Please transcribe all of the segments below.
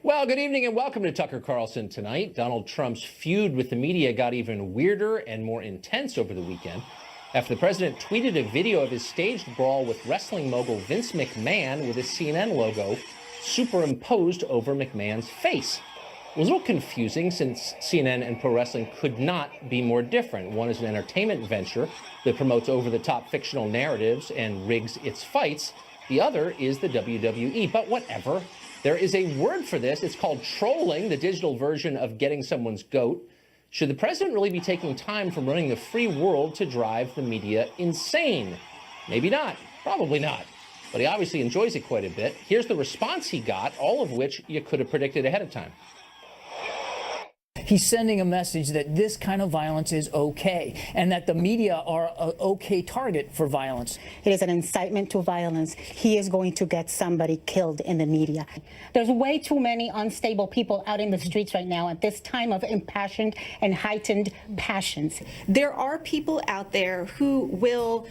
Well, good evening and welcome to Tucker Carlson Tonight. Donald Trump's feud with the media got even weirder and more intense over the weekend after the president tweeted a video of his staged brawl with wrestling mogul Vince McMahon with his CNN logo superimposed over McMahon's face. It was a little confusing since CNN and pro wrestling could not be more different. One is an entertainment venture that promotes over-the-top fictional narratives and rigs its fights. The other is the WWE, but whatever. There is a word for this. It's called trolling, the digital version of getting someone's goat. Should the president really be taking time from running the free world to drive the media insane? Maybe not. Probably not. But he obviously enjoys it quite a bit. Here's the response he got, all of which you could have predicted ahead of time. He's sending a message that this kind of violence is okay and that the media are an okay target for violence. It is an incitement to violence. He is going to get somebody killed in the media. There's way too many unstable people out in the streets right now at this time of impassioned and heightened passions. There are people out there who will,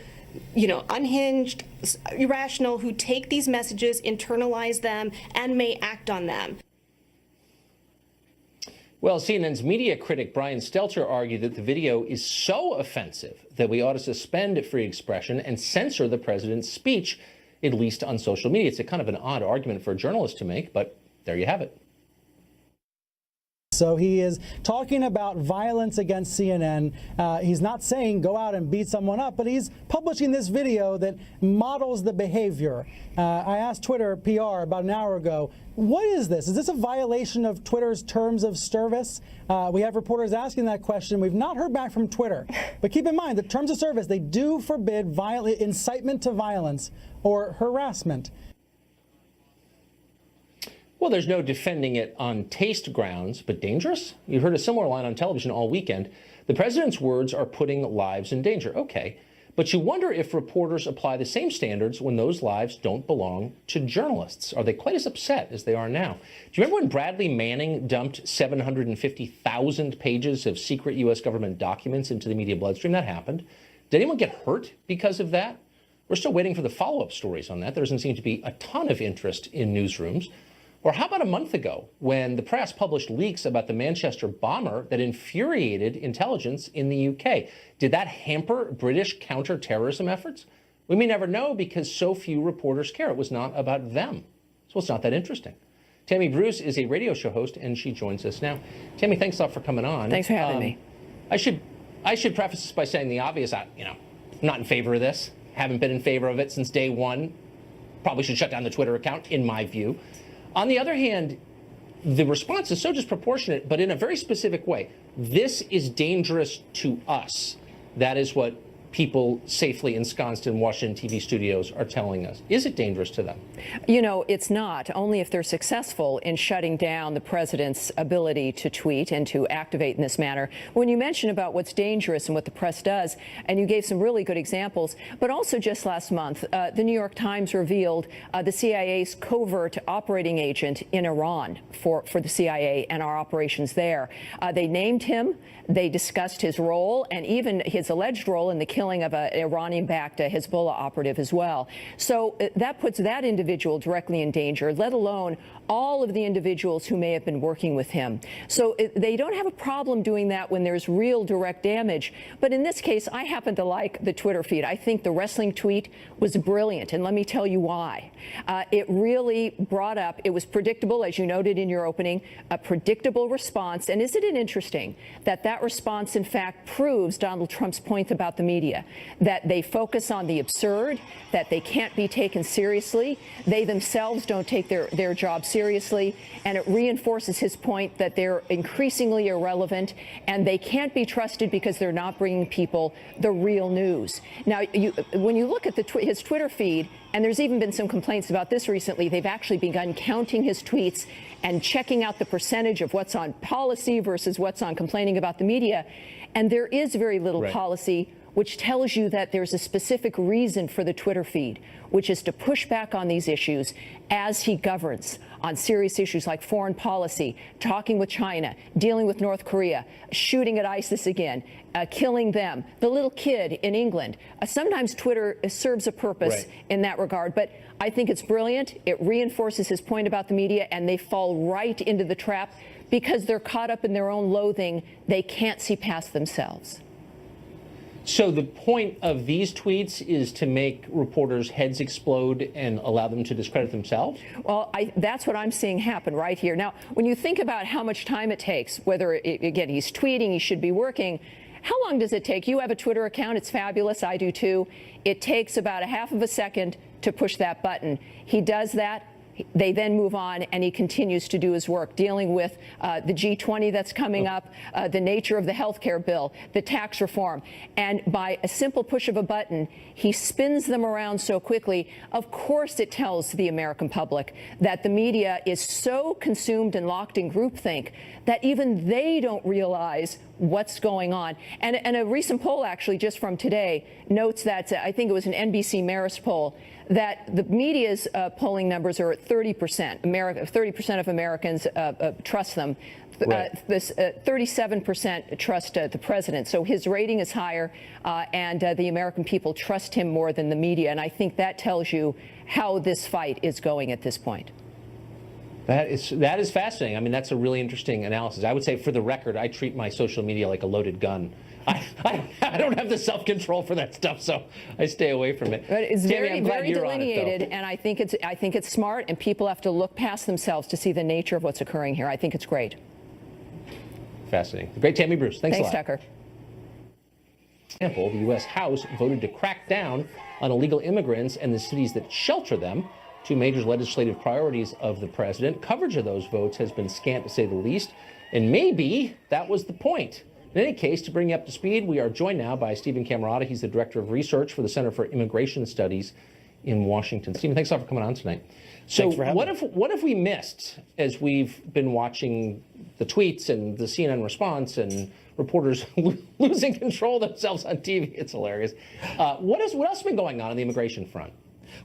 unhinged, irrational, who take these messages, internalize them, and may act on them. Well, CNN's media critic Brian Stelter argued that the video is so offensive that we ought to suspend free expression and censor the president's speech, at least on social media. It's a kind of an odd argument for a journalist to make, but there you have it. So he is talking about violence against CNN. He's not saying go out and beat someone up, but he's publishing this video that models the behavior. I asked Twitter PR about an hour ago, what is this? Is this a violation of Twitter's terms of service? We have reporters asking that question. We've not heard back from Twitter. But keep in mind, the terms of service, they do forbid incitement to violence or harassment. Well, there's no defending it on taste grounds, but dangerous? You heard a similar line on television all weekend. The president's words are putting lives in danger. Okay, but you wonder if reporters apply the same standards when those lives don't belong to journalists. Are they quite as upset as they are now? Do you remember when Bradley Manning dumped 750,000 pages of secret U.S. government documents into the media bloodstream? That happened. Did anyone get hurt because of that? We're still waiting for the follow-up stories on that. There doesn't seem to be a ton of interest in newsrooms. Or how about a month ago when the press published leaks about the Manchester bomber that infuriated intelligence in the UK? Did that hamper British counter-terrorism efforts? We may never know because so few reporters care. It was not about them. So it's not that interesting. Tammy Bruce is a radio show host, and she joins us now. Tammy, thanks a lot for coming on. Thanks for having me. I should preface this by saying the obvious. I'm not in favor of this. Haven't been in favor of it since day one. Probably should shut down the Twitter account, in my view. On the other hand, the response is so disproportionate, but in a very specific way. This is dangerous to us. That is what people safely ensconced in Washington TV studios are telling us. Is it dangerous to them? It's not, only if they're successful in shutting down the president's ability to tweet and to activate in this manner. When you mention about what's dangerous and what the press does, and you gave some really good examples, but also just last month, the New York Times revealed the CIA's covert operating agent in Iran for the CIA and our operations there. They named him, they discussed his role, and even his alleged role in the killing of an Iranian-backed Hezbollah operative as well. So that puts that individual directly in danger, let alone all of the individuals who may have been working with him. So they don't have a problem doing that when there's real direct damage. But in this case, I happen to like the Twitter feed. I think the wrestling tweet was brilliant, and let me tell you why. It really brought up, it was predictable, as you noted in your opening, a predictable response. And isn't it interesting that that response, in fact, proves Donald Trump's point about the media, that they focus on the absurd, that they can't be taken seriously, they themselves don't take their job seriously, and it reinforces his point that they're increasingly irrelevant and they can't be trusted because they're not bringing people the real news. Now, when you look at his Twitter feed, and there's even been some complaints about this recently, they've actually begun counting his tweets and checking out the percentage of what's on policy versus what's on complaining about the media, and there is very little policy which tells you that there's a specific reason for the Twitter feed, which is to push back on these issues as he governs on serious issues like foreign policy, talking with China, dealing with North Korea, shooting at ISIS again, killing them, the little kid in England. Sometimes Twitter serves a purpose in that regard, but I think it's brilliant. It reinforces his point about the media, and they fall right into the trap because they're caught up in their own loathing. They can't see past themselves. So the point of these tweets is to make reporters' heads explode and allow them to discredit themselves? Well, that's what I'm seeing happen right here. Now, when you think about how much time it takes, whether, again, he's tweeting, he should be working, how long does it take? You have a Twitter account. It's fabulous. I do, too. It takes about a half of a second to push that button. He does that. They then move on, and he continues to do his work, dealing with the G20 that's coming up, the nature of the health care bill, the tax reform. And by a simple push of a button, he spins them around so quickly. Of course, it tells the American public that the media is so consumed and locked in groupthink that even they don't realize what's going on. And a recent poll, actually, just from today, notes that, I think it was an NBC Marist poll, that the media's polling numbers are at 30%. 30% of Americans trust them. Right. 37% trust the president. So his rating is higher, and the American people trust him more than the media. And I think that tells you how this fight is going at this point. That is fascinating. I mean, that's a really interesting analysis. I would say, for the record, I treat my social media like a loaded gun. I don't have the self-control for that stuff, so I stay away from it. But it's Tammy, very delineated, and I think it's smart, and people have to look past themselves to see the nature of what's occurring here. I think it's great. Fascinating. The great Tammy Bruce. Thanks a lot. Tucker. Example, the U.S. House voted to crack down on illegal immigrants and the cities that shelter them, two major legislative priorities of the president. Coverage of those votes has been scant, to say the least, and maybe that was the point. In any case, to bring you up to speed, we are joined now by Stephen Camarota. He's the Director of Research for the Center for Immigration Studies in Washington. Stephen, thanks a lot for coming on tonight. So what have we missed as we've been watching the tweets and the CNN response and reporters losing control of themselves on TV? It's hilarious. What else has been going on the immigration front?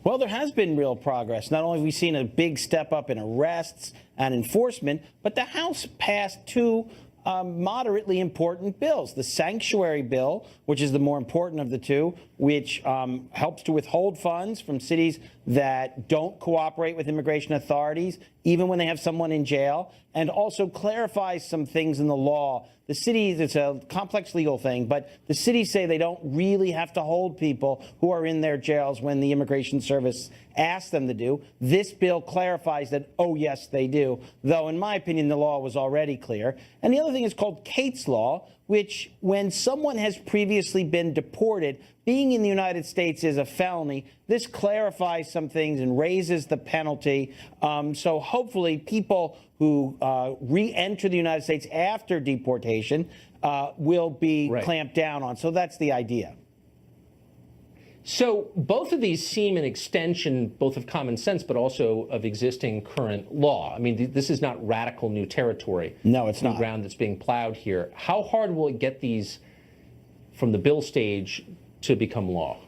Well, there has been real progress. Not only have we seen a big step up in arrests and enforcement, but the House passed two moderately important bills. The sanctuary bill, which is the more important of the two, which helps to withhold funds from cities that don't cooperate with immigration authorities, even when they have someone in jail, and also clarifies some things in the law. The cities, it's a complex legal thing, but the cities say they don't really have to hold people who are in their jails when the Immigration Service asks them to do. This bill clarifies that, oh, yes, they do, though, in my opinion, the law was already clear. And the other thing is called Kate's Law, which, when someone has previously been deported, being in the United States is a felony. This clarifies some things and raises the penalty. So hopefully people who re-enter the United States after deportation will be clamped down on. So that's the idea. So both of these seem an extension both of common sense but also of existing current law. I mean, this is not radical new territory. No, it's not. Ground that's being plowed here. How hard will it get these from the bill stage to become law?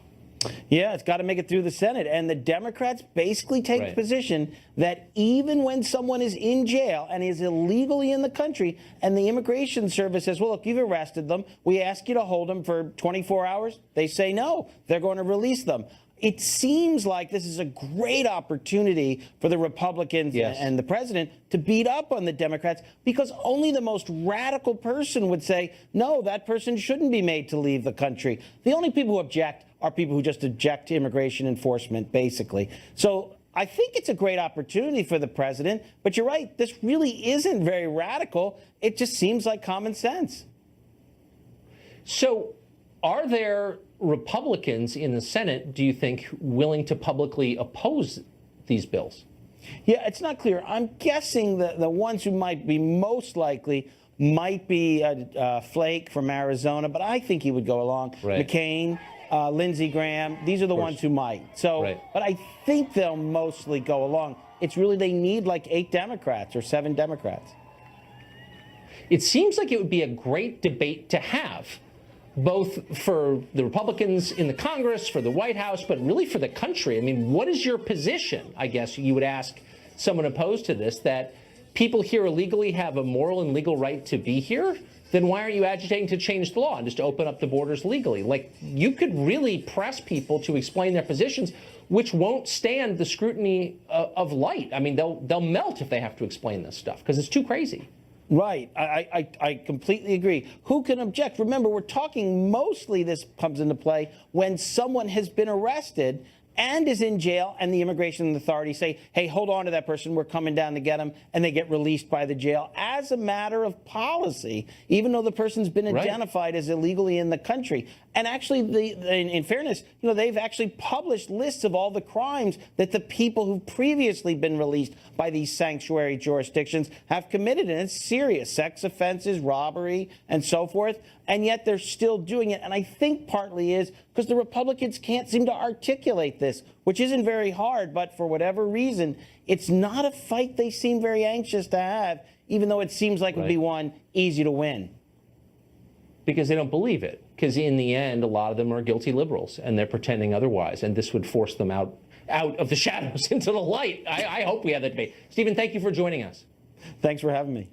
Yeah, it's got to make it through the Senate. And the Democrats basically take the position that even when someone is in jail and is illegally in the country and the Immigration Service says, well, look, you've arrested them, we ask you to hold them for 24 hours, they say no, they're going to release them. It seems like this is a great opportunity for the Republicans and the president to beat up on the Democrats, because only the most radical person would say, no, that person shouldn't be made to leave the country. The only people who object are people who just object to immigration enforcement, basically. So I think it's a great opportunity for the president. But you're right, this really isn't very radical. It just seems like common sense. So are there Republicans in the Senate, do you think, willing to publicly oppose these bills? Yeah, it's not clear. I'm guessing the ones who might be most likely might be Flake from Arizona, but I think he would go along. McCain, Lindsey Graham, these are the ones who might. So, but I think they'll mostly go along. It's really, they need like 8 Democrats or 7 Democrats. It seems like it would be a great debate to have. both for the Republicans in the Congress, for the White House, but really for the country. I mean, what is your position, I guess you would ask someone opposed to this, that people here illegally have a moral and legal right to be here? Then why aren't you agitating to change the law and just to open up the borders legally? Like, you could really press people to explain their positions, which won't stand the scrutiny of light. I mean, they'll melt if they have to explain this stuff because it's too crazy. Right. I completely agree. Who can object? Remember, we're talking mostly this comes into play when someone has been arrested and is in jail and the immigration authorities say, hey, hold on to that person. We're coming down to get them. And they get released by the jail as a matter of policy, even though the person's been identified as illegally in the country. And actually, in fairness, you know, they've actually published lists of all the crimes that the people who've previously been released by these sanctuary jurisdictions have committed. And it's serious: sex offenses, robbery, and so forth. And yet they're still doing it. And I think partly is because the Republicans can't seem to articulate this, which isn't very hard. But for whatever reason, it's not a fight they seem very anxious to have, even though it seems like it would be one easy to win. Because they don't believe it. Because in the end, a lot of them are guilty liberals, and they're pretending otherwise. And this would force them out of the shadows into the light. I hope we have that debate. Stephen, thank you for joining us. Thanks for having me.